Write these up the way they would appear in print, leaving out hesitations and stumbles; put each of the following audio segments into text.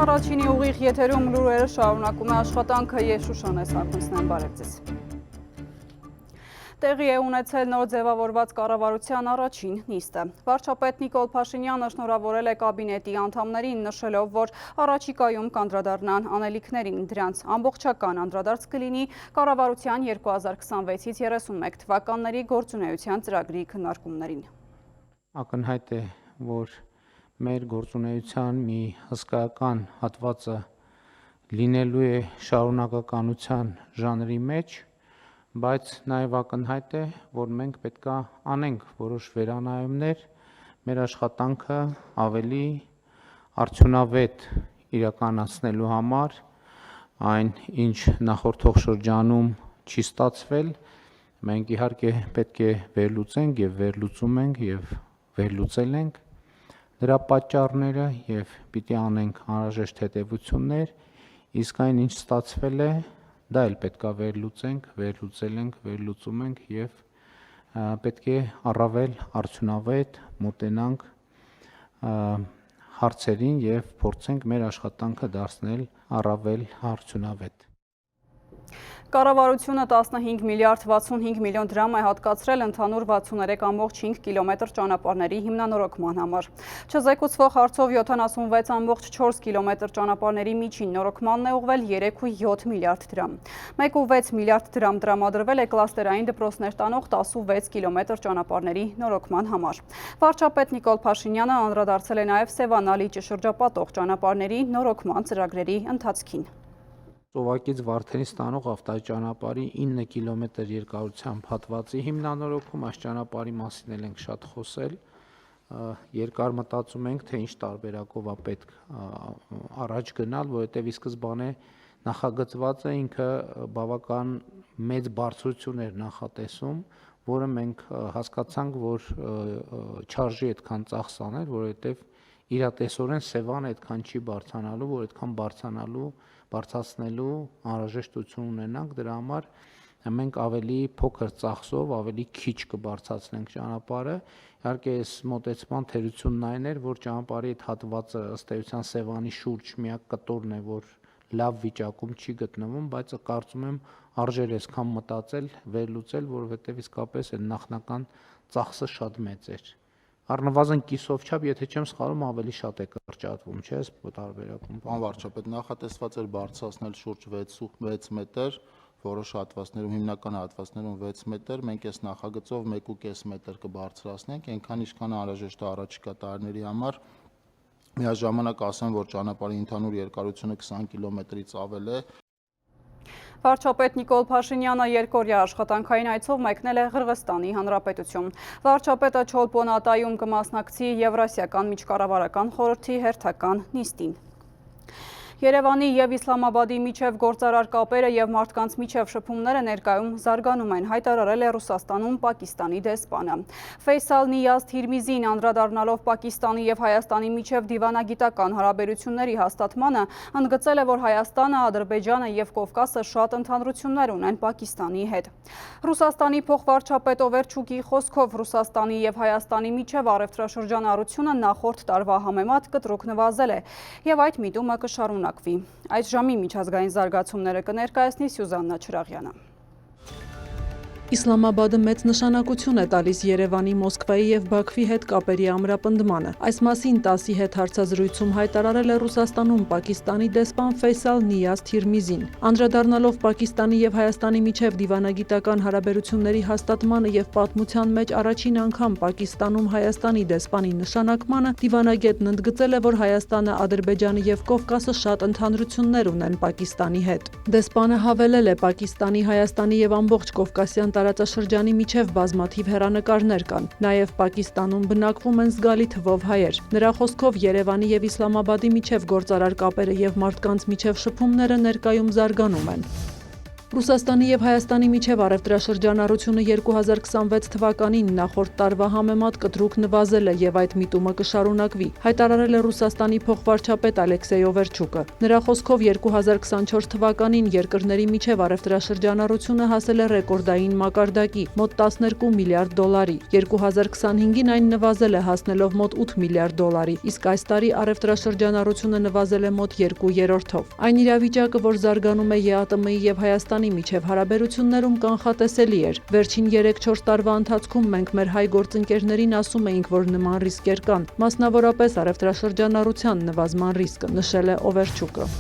Առաջինի ուղիղ եթերում լուրերը շարունակում է աշխատանքը ես Շուշանես Հակունցն եմ, բարև ձեզ։ Տեղի է ունեցել նոր ձևավորված կառավարության առաջին նիստը։ Վարչապետ Նիկոլ Փաշինյանը շնորհավորել է կաբինետի անդամներին, նշելով, որ առաջիկայում կանդրադառնան անելիքներին, դրանց ամբողջական անդրադարձ կլինի կառավարության 2026-ից 31 թվականների գործունեության ծրագրի քննարկումներին։ Ակնհայտ է, որ մեր գործունեության մի հսկայական հատվածը լինելու է շարունակականության ժանրի մեջ, բայց նաև ակնհայտ է, որ մենք պետք է անենք որոշ վերանայումներ, մեր աշխատանքը ավելի արդյունավետ իրականացնելու համար, այն ինչ նախորդող շրջանում չի ստացվել, մենք իհարկե պետք է վերլուծենք եւ վերլուծում ենք եւ վերլուծել ենք դրա պատճառները եւ պիտի անենք անհրաժեշտ հետեւություններ, իսկ այն ինչ ստացվել է, դա էլ պետքա վերլուծենք, վերլուծել ենք, վերլուծում ենք եւ պետք է առավել արդյունավետ մոտենանք հարցերին եւ փորձենք մեր աշխատանքը դարձնել առավել արդյունավետ։ Կառավարությունը 15 միլիարդ 65 միլիոն դրամ է հատկացրել ընդհանուր 63.5 կիլոմետր ճանապարհների հիմնանորոգման համար։ Չզեկուցվող հարցով 76.4 կիլոմետր ճանապարհների միջին նորոգմանն է ուղղվել 3.7 միլիարդ դրամ։ 1.6 միլիարդ դրամ տրամադրվել է կլաստերային դպրոցներ տանող 16 կիլոմետր ճանապարհների նորոգման համար։ Վարչապետ Նիկոլ Փաշինյանը անդրադարձել է նաև Սևան-Ալիճ շրջապատող ճանապարհների նորոգման ծրագրերի ընթացքին։ Ծովակից Վարդենից տանող ավտոճանապարհի 9 կիլոմետր երկարությամբ հատվածի հիմնանորոգում, այս ճանապարհի մասին էլ ենք շատ խոսել, երկար մտածում ենք, թե ինչ տարբերակով է պետք առաջ գնալ, որովհետև ի սկզբանե նախագծված է ինքը բավական մեծ բարձրություն էր նախատեսում, որը մենք հասկացանք, որ չարժի այդքան ծախս անել, որովհետև իրատեսորեն Սևանը այդքան չի բարձրանալու, որ այդքան բարձրացնելու անհրաժեշտություն ունենանք, դրա համար մենք ավելի փոքր ծախսով ավելի քիչ կբարձրացնենք ճանապարհը, իհարկե այս մոտեցման թերությունն այն էր, որ ճանապարհի այդ հատվածը ըստ էության Սևանի շուրջ միակ կտորն է, որ լավ վիճակում չի գտնվում, բայց կարծում եմ արժեր այսքան մտածել, վերլուծել, որովհետև իսկապես այդ նախնական ծախսը շատ մեծ էր։ Առնվազն կիսով չափ, եթե չեմ սխալվում, ավելի շատ է կրճատվում, չէ՞, այս տարբերակում։ Պարոն վարչապետ, նախատեսված էր բարձրացնել շուրջ 6 մետր, որոշ հատվածներում, հիմնական հատվածներում 6 մետր, մենք այս նախագծով 1.5 մետր կբարձրացնենք, այնքան ինչքան անհրաժեշտ է առաջիկա տարիների համար։ Միաժամանակ ասեմ, որ ճանապարհի ընդհանուր երկարությունը 20 կիլոմետրից ավել է։ Վարչապետ Նիկոլ Փաշինյանը երկօրյա աշխատանքային այցով մեկնել է Ղրղստանի Հանրապետություն։ Վարչապետը Չոլպոնատայում կմասնակցի Եվրասիական միջկառավարական խորհրդի հերթական նիստին։ Երևանի եւ Իսլամաբադի միջև գործարար կապերը եւ մարդկանց միջև շփումները ներկայում զարգանում են, հայտարարել է Ռուսաստանում Պակիստանի դեսպանը։ Ֆեյսալ Նիազ Թիրմիզին անդրադառնալով Պակիստանի եւ Հայաստանի միջև դիվանագիտական հարաբերությունների հաստատմանը, ընդգծել է, որ Հայաստանը, Ադրբեջանը եւ Կովկասը շատ ընդհանրություններ ունեն Պակիստանի հետ։ Ռուսաստանի փոխվարչապետ Օվերչուկի խոսքով Ռուսաստանի եւ Հայաստանի միջև առևտրաշրջանառությունը նախորդ տարվա համեմատ կտրուկ նվազել է եւ այդ միտումը կշարունակվի։ Այս ժամի միջազգային զարգացումները կներկայացնի Սյուզաննա Չրաղյանը։ Իսլամաբադը մեծ նշանակություն է տալիս Երևանի, Մոսկվայի եւ Բաքվի հետ կապերի ամրապնդմանը։ Այս մասին ՏԱՍ-ի հետ հարցազրույցում հայտարարել է Ռուսաստանում Պակիստանի դեսպան Ֆեյսալ Նիազ Թիրմիզին։ Անդրադառնալով Պակիստանի եւ Հայաստանի միջև դիվանագիտական հարաբերությունների հաստատմանը եւ պատմության մեջ առաջին անգամ Պակիստանում Հայաստանի դեսպանի նշանակմանը, դիվանագետն ընդգծել է, որ Հայաստանը, Ադրբեջանը եւ Կովկասը շատ ընդհանրություններ ունեն Պակիստանի հետ։ Դեսպանը հավելել է Պակիստանի, Հայաստանի եւ ամբողջ Կովկասյան տարածաշրջանի միջև բազմաթիվ հեռանկարներ կան։ Նաև Պակիստանում բնակվում են զգալի թվով հայեր։ Նրա խոսքով Երևանի եւ Իսլամաբադի միջև գործարար կապերը եւ մարդկանց միջև շփումները ներկայում զարգանում են։ Ռուսաստանի եւ Հայաստանի միջև առևտրաշրջանառությունը 2026 թվականին նախորդ տարվա համեմատ կտրուկ նվազել է եւ այդ միտումը կշարունակվի, հայտարարել է Ռուսաստանի փոխվարչապետ Ալեքսեյ Օվերչուկը։ Նրա խոսքով 2024 թվականին երկրների միջև առևտրաշրջանառությունը հասել է ռեկորդային մակարդակի՝ մոտ 12 միլիարդ դոլարի։ 2025-ին այն նվազել է հասնելով մոտ 8 միլիարդ դոլարի, իսկ այս տարի առևտրաշրջանառությունը նվազել է մոտ 2/3-ով։ Այն իրավիճակը, որ զարգանում է ԵԱՏՄ-ի եւ Հայաստանի միջև հարաբերություններում կանխատեսելի էր։ Վերջին 3-4 տարվա ընթացքում մենք մեր հայ գործընկերներին ասում էինք, որ նման ռիսկեր կան, մասնավորապես առևտրաշրջանառության նվազման ռիսկը, նշել է Օվերչուկը։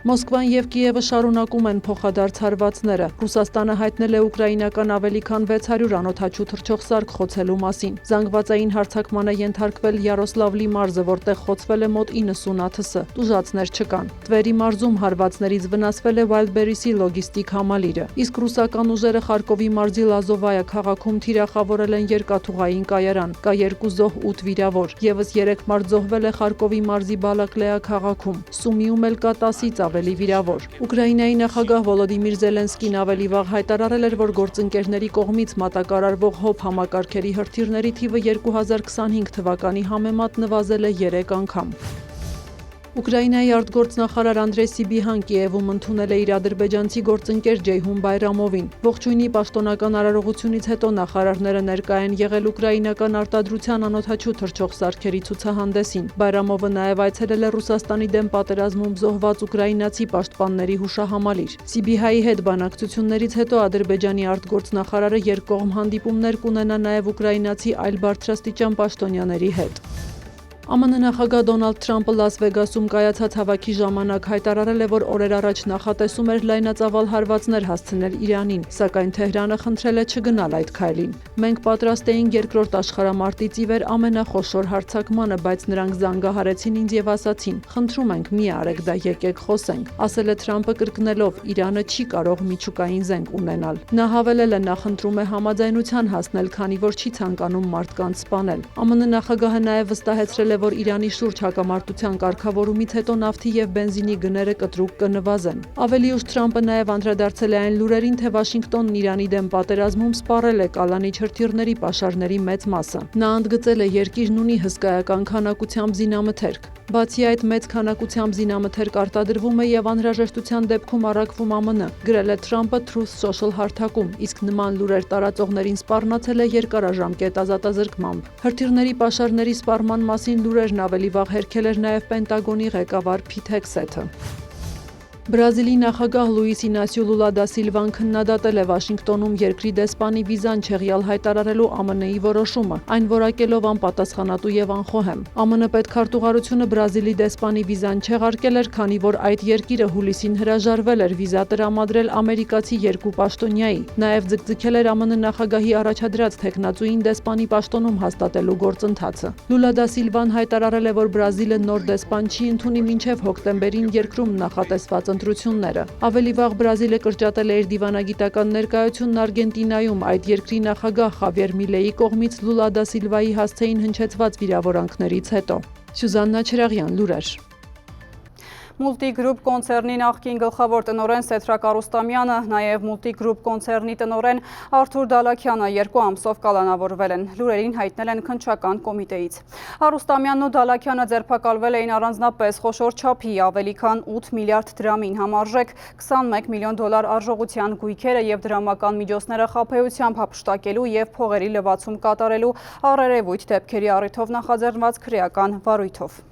Մոսկվան եւ Կիևը շարունակում են փոխադարձ հարվածները։ Ռուսաստանը հայտնել է ուկրաինական ավելի քան 600 անօդաչու թռչող սարք խոցելու մասին։ Զանգվածային հարձակման է ենթարկվել Յարոսլավլի մարզը, որտեղ խոցվել է մոտ 90 ԱԹՍ։ Տուժածներ չկան։ Տվերի մարզում հարվածներից վնասվել է Wildberries-ի լոգիստիկ համալիրը։ Իսկ ռուսական ուժերը Խարկովի մարզի Լազովայա քաղաքում թիրախավորել են երկաթուղային կայարան։ Կա 2 զոհ, 8 վիրավոր։ Եվս 3 մարդ զոհվել է Խարկովի մարզի Բալակլեա քաղաքում։ Սումիում էլ կա 10-ից ավելի վիրավոր։ Ուկրաինայի նախագահ Վոլոդիմիր Զելենսկին ավելի վաղ հայտարարել էր, որ գործընկերների կողմից մատակարարվող հոբ համակարգերի հրթիռների թիվը 2025 թվականի համեմատ նվազել է 3 անգամ։ Ուկրաինայի արտգործնախարար Անդրեյ Սիբիհան Կիևում ընդունել է իր ադրբեջանցի գործընկեր Ջեյհուն Բայրամովին։ Ողջույնի պաշտոնական արարողությունից հետո նախարարները ներկա են եղել ուկրաինական արտադրության անօդաչու թռչող սարքերի ցուցահանդեսին։ Բայրամովը նաև այցելել է Ռուսաստանի դեմ պատերազմում զոհված ուկրաինացի պաշտպանների հուշահամալիր։ Սիբիհայի հետ բանակցություններից հետո Ադրբեջանի արտգործնախարարը երկկողմ հանդիպումներ կունենա նաև ուկրաինացի այլ բարձրաստիճան պաշտոնյաների հետ։ ԱՄՆ նախագահ Դոնալդ Թրամփը Լաս Վեգասում կայացած հավաքի ժամանակ հայտարարել է, որ օրեր առաջ նախատեսում էր լայնածավալ հարվածներ հասցնել Իրանին, սակայն Թեհրանը խնդրել է չգնալ այդ քայլին։ Մենք պատրաստ էինք երկրորդ աշխարհամարտից ի վեր ամենախոշոր հարձակմանը, բայց նրանք զանգահարեցին ինձ եւ ասացին. «Խնդրում ենք, մի արեք դա, եկեք խոսենք», ասել է Թրամփը կրկնելով. «Իրանը չի կարող միջուկային զենք ունենալ»։ Նա հավելել է, նա խնդրում է համաձայնության հասնել, քանի որ չի ցանկանում մարդկանց սպանել։ ԱՄՆ նախագահը նաև վստահեցրել է, որ Իրանի շուրջ հակամարտության կարգավորումից հետո նավթի եւ բենզինի գները կտրուկ կնվազեն։ Ավելի ուշ Թրամփը նաև անդրադարձել է այն լուրերին, թե Վաշինգտոնն Իրանի դեմ պատերազմում սպառել է կալանիչ հրթիռների պաշարների մեծ մասը։ Նա ընդգծել է, երկիրն ունի հսկայական քանակությամբ զինամթերք։ Բացի այդ, մեծ քանակությամբ զինամթերք արտադրվում է եւ անհրաժեշտության դեպքում առաքվում ԱՄՆ, գրել է Թրամփը Truth Social հարթակում, իսկ նման լուրեր տարածողներին սպառնացել է երկարաժամկետ ազատազրկմամբ։ Հրթիռների պաշարների սպառման մասին լուրերն ավելի վաղ հերքել էր նաև Պենտագոնի ղեկավար Փիթ Հեքսեթը։ Բրազիլի նախագահ Լուիս Ինասիո Լուլա դա Սիլվան քննադատել է Վաշինգտոնում երկրի դեսպանի վիզան չեղյալ հայտարարելու ԱՄՆ-ի որոշումը, այն որակելով անպատասխանատու եւ անխոհեմ։ ԱՄՆ պետքարտուղարությունը Բրազիլի դեսպանի վիզան չեղարկել էր, քանի որ այդ երկիրը հուլիսին հրաժարվել էր վիզա տրամադրել ամերիկացի 2 պաշտոնյայի, նաեւ ձգձգել էր ԱՄՆ նախագահի առաջադրած թեկնածուին դեսպանի պաշտոնում հաստատելու գործընթացը։ Լուլա դա Սիլվան հայտարարել է, որ Բրազիլը նոր դեսպան չի ընդունի մինչև հոկտեմբերին երկրում նախատեսված ընտրությունները։ Ավելի վաղ Բրազիլը կրճատել է իր դիվանագիտական ներկայությունն Արգենտինայում այդ երկրի նախագահ Խավիեր Միլեի կողմից Լուլա դա Սիլվայի հասցեին հնչեցված վիրավորանքներից հետո։ Սյուզաննա Չրաղյան, լուրեր։ Multigroup կոնցերնի նախկին գլխավոր տնօրեն Սեթրակ Արուստամյանը, նաև Multigroup կոնցերնի տնօրեն Արթուր Դալաքյանը 2 ամսով կալանավորվել են, լուրերին հայտնել են քննչական կոմիտեից։ Արուստամյանն ու Դալաքյանը ձերբակալվել էին առանձնապես խոշոր չափի ավելի քան 8 միլիարդ դրամին համարժեք 21 միլիոն դոլար արժողության գույքերը եւ դրամական միջոցները խաբեությամբ հափշտակելու եւ փողերի լվացում կատարելու առերևույթ դեպքերի առիթով նախաձեռնված քրեական վարույթով։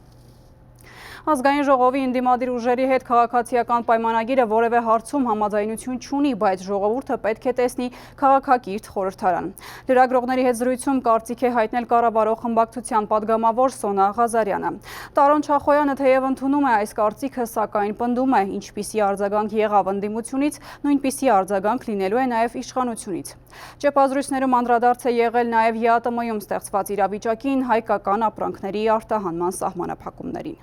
Ազգային ժողովի ընդդիմադիր ուժերի հետ քաղաքացիական պայմանագիրը որևէ հարցում համաձայնություն չունի, բայց ժողովուրդը պետք է տեսնի քաղաքակիրթ խորհրդարան։ Լրագրողների հետ զրույցում կարծիք է հայտնել կառավարող խմբակցության падգամավոր Սոնա Ղազարյանը։ Տարոն Չախոյանը թեև ընդունում է այս կարծիքը, սակայն պնդում է, ինչպիսի արձագանք եղավ ընդդիմությունից, նույնպիսի արձագանք լինելու է նաև իշխանությունից։ Ճեպազրույցներում անդրադարձ է եղել նաև ԵԱՏՄ-ում ստեղծված իրավիճակին, հայկական ապրանքների արտահանման սահմանափակումներին։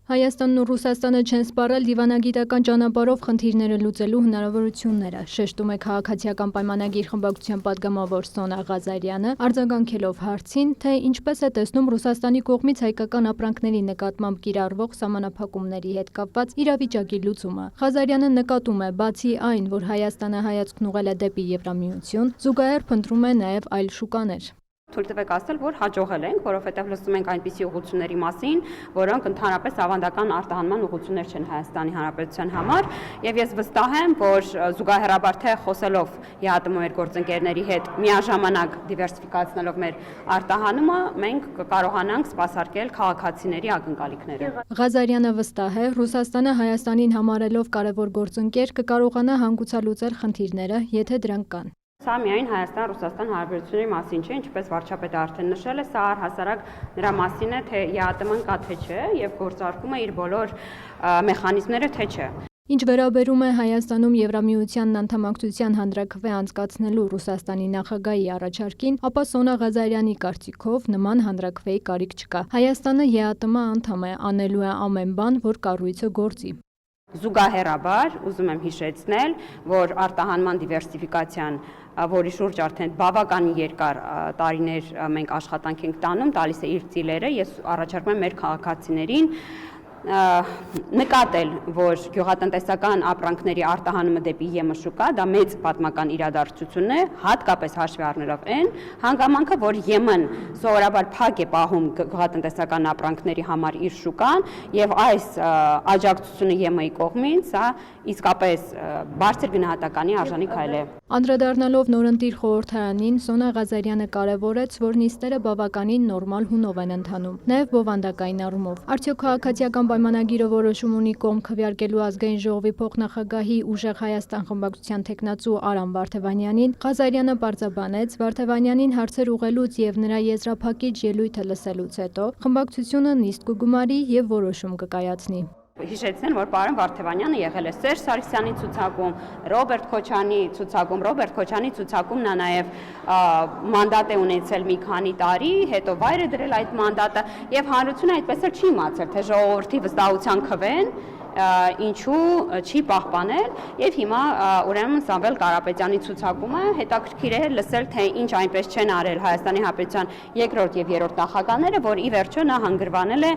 Հայաստանն ու Ռուսաստանը չեն սպառել դիվանագիտական ճանապարհով խնդիրները լուծելու հնարավորությունները, շեշտում է քաղաքացիական պայմանագիր խմբակցության պատգամավոր Սոնա Ղազարյանը, արձագանքելով հարցին, թե ինչպես է տեսնում Ռուսաստանի կողմից հայկական ապրանքների նկատմամբ կիրառվող սահմանափակումների հետ կապված իրավիճակի լուծումը։ Ղազարյանը նկատում է, բացի այն, որ Հայաստանը հայացքն ուղղել է դեպի Եվրամիություն, զուգահեռ փնտրում է նաև այլ շուկաներ։ Թույլ տվեք ասել, որ հաջողել ենք, որովհետև լսում ենք այնպիսի ուղղությունների մասին, որոնք ընդհանրապես ավանդական արտահանման ուղղություններ չեն Հայաստանի Հանրապետության համար, եւ ես վստահ եմ, որ զուգահեռաբար թե խոսելով ԵԱՏՄ մեր գործընկերների հետ միաժամանակ դիվերսիֆիկացնելով մեր արտահանումը, մենք կկարողանանք սպասարկել քաղաքացիների ակնկալիքները։ Ղազարյանը վստահ է, Ռուսաստանը Հայաստանին համարելով կարևոր գործընկեր կկարողանա հանգուցալուծել խնդիրները, եթե դրանք կան։ Սա միայն Հայաստան-Ռուսաստան հարաբերությունների մասին չէ, ինչպես վարչապետը արդեն նշել է, սա առհասարակ նրա մասին է, թե ԵԱՏՄ-ն կա թե չէ եւ գործարկում է իր բոլոր մեխանիզմները թե չէ։ Ինչ վերաբերում է Հայաստանում Եվրամիությանն անդամակցության հանրաքվե անցկացնելու Ռուսաստանի նախագահի առաջարկին, ապա Սոնա Ղազարյանի կարծիքով նման հանրաքվեի կարիք չկա։ Հայաստանը ԵԱՏՄ անդամ է, անելու է ամեն բան, որ կառույցը գործի։ Զուգահեռաբար ուզում եմ հիշեցնել, որ արտահանման դիվերսիֆիկացիան, որի շուրջ արդեն բավականին երկար տարիներ մենք աշխատանք ենք տանում, տալիս է իր ծիլերը, ես առաջարկում եմ մեր քաղաքացիներին նկատել, որ գյուղատնտեսական ապրանքների արտահանումը դեպի ԵՄ շուկա, դա մեծ պատմական իրադարձություն է, հատկապես հաշվի առնելով այն հանգամանքը, որ ԵՄ-ն սովորաբար փակ է պահում գյուղատնտեսական ապրանքների համար իր շուկան, եւ այս աջակցությունը ԵՄ-ի կողմից սա իսկապես բարձր գնահատականի արժանի քայլ է։ Անդրադառնալով նորընտիր խորհրդարանին, Սոնա Ղազարյանը կարևորեց, որ նիստերը բավականին նորմալ հունով են ընթանում, նաև բովանդակային առումով։ Արդյոք քաղաքացիական պայմանագիրը որոշում ունի կողմ քվեարկելու ազգային ժողովի փոխնախագահի ուժեղ Հայաստան խմբակցության տեխնացու Արամ Վարդևանյանին, Ղազարյանը պարզաբանեց, Վարդևանյանին հարցեր ուղղելուց եւ նրա եզրափակիչ ելույթը լսելուց հետո խմբակցությունը նիստ կգումարի եւ որոշում կկայացնի։ Հիշեցնեն, որ պարոն Վարդևանյանը եղել է Սերժ Սարգսյանի ցուցակում, Ռոբերտ Քոչարյանի ցուցակում նա նաև մանդատ է ունեցել մի քանի տարի, հետո վայր է դրել այդ մանդատը եւ հանրությունը այդպես էլ չի իմացել, թե ժողովրդի վստահության քվեն ինչու չի պահպանել եւ հիմա ուրեմն Սամվել Կարապետյանի ցուցակումը հետաքրքիր է լսել, թե ինչ այնպես չեն արել Հայաստանի Հանրապետության երկրորդ եւ երրորդ նախագահները, որ ի վերջո նա հանգրվանել է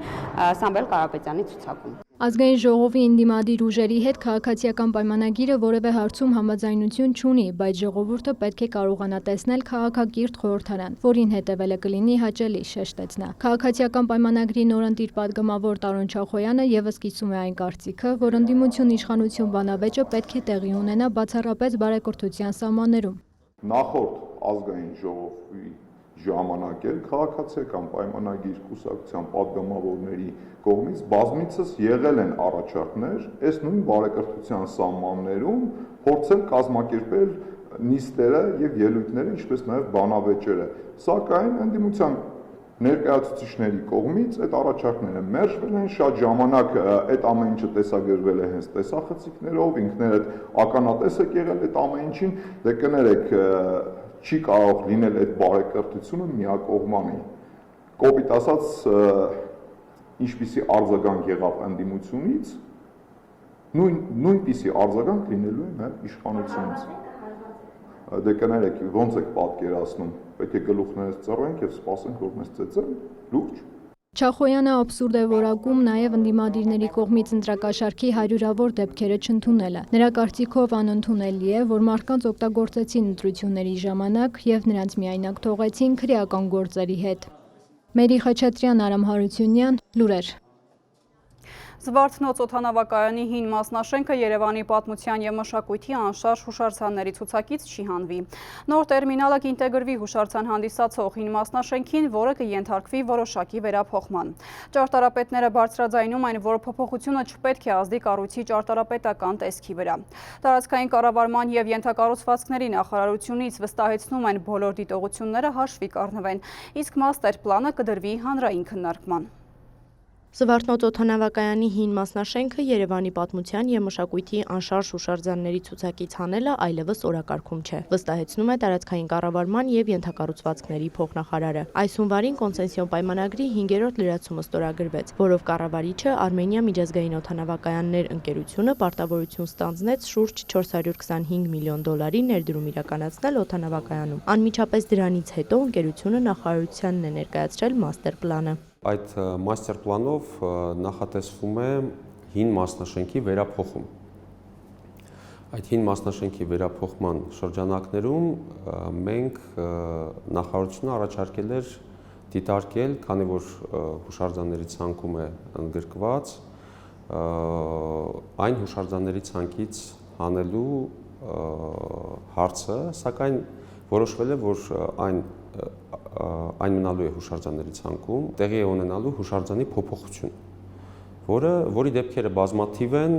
Սամվել Կարապետյանի ցուցակում։ Ազգային ժողովի ինդիմադիր ուժերի հետ քաղաքացիական պայմանագիրը որևէ հարցում համաձայնություն չունի, բայց ժողովուրդը պետք է կարողանա տեսնել քաղաքակիրթ խորհրդարան, որին հետևելը կլինի հաճելի, շեշտեց նա։ Քաղաքացիական պայմանագրի նորընտիր պատգամավոր Տարոն Չախոյանը եւս կիսում է այն կարծիքը, որ ընդդիմություն իշխանություն բանավեճը պետք է տեղի ունենա բացառապես բարեկրթության սահմաններում։ Նախորդ ազգային ժողովի ժամանակ էլ քաղաքացիական պայմանագիր կուսակցության պատգամավորների կողմից բազմիցս եղել են առաջարկներ այս նույն բարեկրթության սահմաններում փորձել կազմակերպել նիստերը եւ ելույթները, ինչպես նաեւ բանավեճերը, սակայն ընդդիմության ներկայացուցիչների կողմից այդ առաջարկները մերժվել են, շատ ժամանակ այդ ամեն ինչը տեսագրվել է հենց տեսախցիկներով, ինքներդ ականատես եք եղել այդ ամեն ինչին, դե կներեք չի կարող լինել այդ բարեկրթությունը միակողմանի։ Կոպիտ ասած, ինչպիսի արձագանք եղավ ընդդիմությունից, նույնպիսի արձագանք լինելու է նաև իշխանությունից։ Դե կներեք, ոնց եք պատկերացնում, պետք է գլուխներս ծռենք եւ սպասենք, որ մեզ ծեծեն, լուրջ։ Չախոյանը абսուրդ է որակում նաև ընդդիմադիրների կողմից ընտրակաշառքի հարյուրավոր դեպքերը չընդունելը։ Նրա կարծիքով անընդունելի է, որ մարդկանց օգտագործեցին ընտրությունների ժամանակ եւ նրանց միայնակ թողեցին քրեական գործերի հետ։ Մերի Խաչատրյան, Արամ Հարությունյան, լուրեր։ Զվարթնոց օդանավակայանի հին մասնաշենքը Երևանի պատմության և մշակույթի անշարժ հուշարձանների ցուցակից չի հանվի։ Նոր տերմինալը կինտեգրվի հուշարձան հանդիսացող հին մասնաշենքին, որը կենթարկվի որոշակի վերափոխման։ Ճարտարապետները բարձրաձայնում են, որ փոփոխությունը չպետք է ազդի կառույցի ճարտարապետական տեսքի վրա։ Տարածքային կառավարման և ենթակառուցվածքների նախարարությունից վստահեցնում են բոլոր դիտողությունները հաշվի կառնվեն, իսկ մաստեր պլանը կդրվի հանրային քննարկման։ Զվարթնոց օդանավակայանի հին մասնաշենքը Երևանի պատմության և մշակույթի անշարժ հուշարձանների ցուցակից հանելը այլևս օրակարգում չէ, վստահեցնում է տարածքային կառավարման և ենթակառուցվածքների փոխնախարարը։ Այս հունվարին կոնցեսիոն պայմանագրի 5-րդ լրացումը ստորագրվեց, որով կառավարիչը Արմենիա միջազգային օդանավակայաններ ընկերությունը պարտավորություն ստանձնեց շուրջ $425 միլիոն ներդրում իրականացնել օդանավակայանում։ Անմիջապես դրանից հետո ընկերությունը նախարարությանն է ներկայացրել մաստեր պլանը։ Այդ մաստեր պլանով նախատեսվում է հին մասնաշենքի վերափոխում։ Այդ հին մասնաշենքի վերափոխման շրջանակներում մենք նախարարությունը առաջարկել էր դիտարկել, քանի որ հուշարձանների ցանկում է ընդգրկված, այն հուշարձանների ցանկից հանելու հարցը, սակայն որոշվել է, որ այն մնալու է հուշարձանների ցանկում, տեղի է ունենալու հուշարձանի փոփոխություն, որի դեպքերը բազմաթիվ են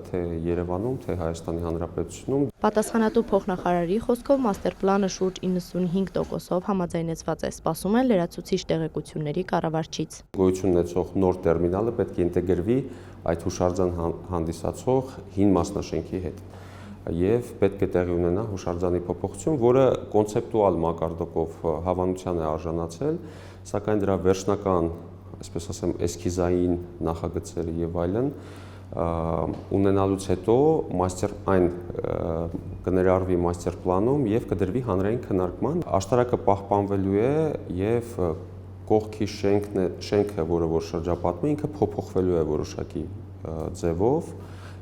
թե Երևանում, թե Հայաստանի Հանրապետությունում։ Պատասխանատու փոխնախարարի խոսքով մաստեր պլանը շուրջ 95%-ով համաձայնեցված է, սպասում են լրացուցիչ տեղեկությունների կառավարչից։ Գոյություն ունեցող նոր տերմինալը պետք է ինտեգրվի այդ հուշարձան հանդիսացող հին մասնաշենքի հետ և պետք է տեղի ունենա հուշարձանի փոփոխություն, որը կոնցեպտուալ մակարդակով հավանության է արժանացել, սակայն դրա վերջնական, այսպես ասեմ, էսքիզային նախագծերը եւ այլն ունենալուց հետո այն կներառվի մաստեր պլանում եւ կդրվի հանրային քննարկման։ Աշտարակը պահպանվելու է եւ կողքի շենքը, որը որ շրջապատում է, ինքը փոփոխվելու է որոշակի ձևով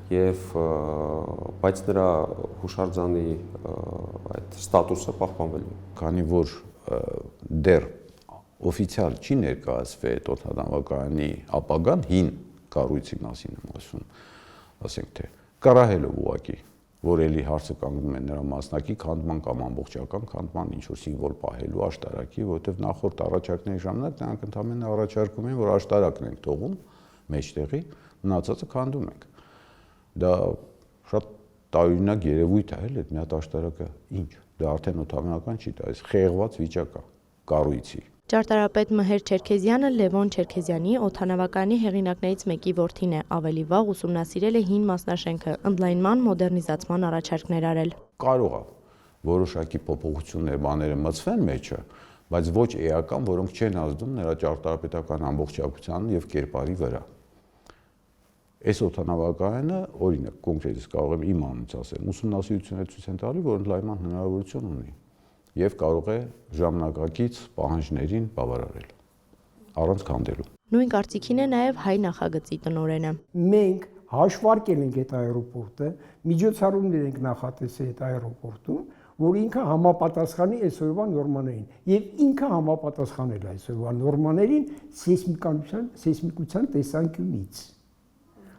բայց նրա հուշարձանի այդ ստատուսը պահպանվելու է։ Քանի որ դեռ օֆիցիալ չի ներկայացվել այդ օդանավակայանի ապագան, հին կառույցի մասին եմ ասում, ասենք թե կռահելով ուղղակի, որ էլի հարցը կանգնում է նրա մասնակի քանդման կամ ամբողջական քանդման ինչ-որ սիմվոլ պահելու աշտարակի, որովհետև նախորդ առաջարկների ժամանակ նրանք ընդհանրապես առաջարկում են, որ աշտարակն ենք թողում մեջտեղի, մնացածը քանդում ենք։ Դա շատ տարօրինակ երևույթ է, այդ մի հատ աշտարակը ինչ, դա արդեն օդանավական չի, դա խեղված վիճակ է կառույցի։ Ճարտարապետ Մհեր Չերքեզյանը Լևոն Չերքեզյանի օդանավակայանի հեղինակներից մեկի որդին է, ավելի վաղ ուսումնասիրել է հին մասնաշենքը, ընդլայնման, մոդեռնիզացման առաջարկներ արել։ Կարող է որոշակի փոփոխություններ, բաները մտցվեն մեջը, բայց ոչ էական, որոնք չեն ազդում նրա ճարտարապետական ամբողջակցության եւ կերպարի վրա։ Այս օդանավակայանը, օրինակ, կոնկրետ կարող եմ իմ անունից ասել, ուսումնասիրություններ ցույց են տալի, որ ընդլայնման հնարավորություն ունի եւ կարող է ժամանակակից պահանջներին բավարարել առանց քանդելու։ Նույն կարծիքին է նաեւ հայ նախագծի տնօրենը։ Մենք հաշվարկել ենք այդ аэроպորտը, միջոցառումներ ենք նախատեսել այդ аэроպորտում, որ ինքը համապատասխանի այսօրվա նորմաներին եւ ինքը համապատասխանել այսօրվա նորմաներին սեյսմիկության տեսանկյունից։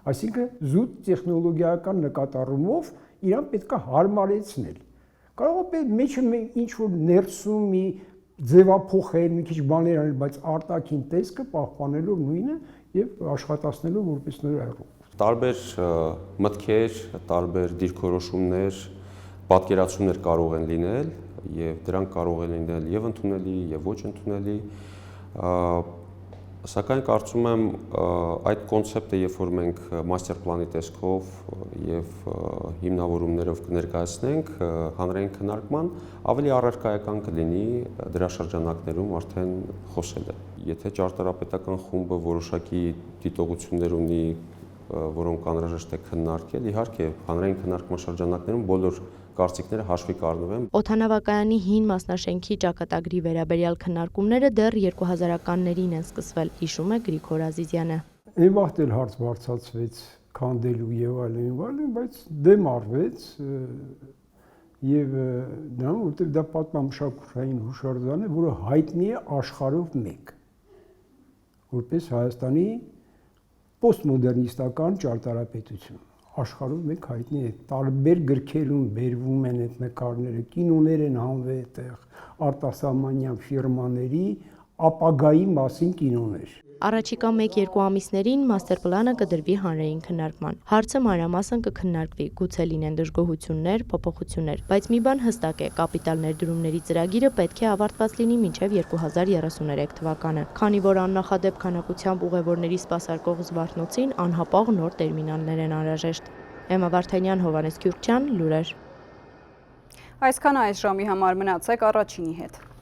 Այսինքն զուտ տեխնոլոգիական նկատառումով իրան պետք է հարմարեցնել։ Կարող է մեջը ինչ-որ ներսում մի ձևափոխել, մի քիչ բաներ անել, բայց արտաքին տեսքը պահպանելով նույնը եւ աշխատացնելով որպես նոր аэропորտ։ Տարբեր մտքեր, տարբեր դիրքորոշումներ, պատկերացումներ կարող են լինել եւ դրանք կարող են լինել եւ ընդունելի եւ ոչ ընդունելի։ Սակայն կարծում եմ այդ կոնցեպտը, երբ որ մենք մաստեր պլանի տեսքով եւ հիմնավորումներով կներկայացնենք հանրային քննարկման, ավելի առարկայական կլինի դրա շրջանակներում արդեն խոսելը։ Եթե ճարտարապետական խումբը որոշակի դիտողություններ ունի, որոնք անհրաժեշտ է քննարկել, իհարկե հանրային քննարկման շրջանակներում բոլոր կարծիքները հաշվի կառնվեն։ Օդանավակայանի հին մասնաշենքի ճակատագրի վերաբերյալ քննարկումները դեռ 2000-ականներին են սկսվել, հիշում է Գրիգոր Ազիզյանը։ Այն վաղ էլ հարց բարձրացվեց քանդելու եւ այլն, բայց դեմ արվեց եւ դրան, որտեղ դա պատմամշակութային հուշարձան է, որը հայտնի է աշխարհով մեկ, որպես Հայաստանի պոստմոդեռնիստական ճարտարապետություն։ Աշխարհով մեկ հայտնի է, տարբեր գրքերում բերվում են այդ նկարները, կինոներ են հանվել այդտեղ, արտասահմանյան ֆիրմաների ապագայի մասին կինոներ։ Առաջիկա 1-2 ամիսներին մաստեր պլանը կդրվի հանրային քննարկման։ Հարցը մանրամասն կքննարկվի, գուցե լինեն դժգոհություններ, փոփոխություններ, բայց մի բան հստակ է՝ կապիտալ ներդրումների ծրագիրը պետք է ավարտված լինի մինչև 2033 թվականը, քանի որ աննախադեպ քանակությամբ ուղևորների սպասարկող Զվարթնոցին անհապաղ նոր տերմինալներ են անհրաժեշտ։ Էմմա Վարդանյան, Հովհաննես Քյուրքչյան, լուրեր։ Այսքան այս ժամի համար մնացեք առաջինի հետ։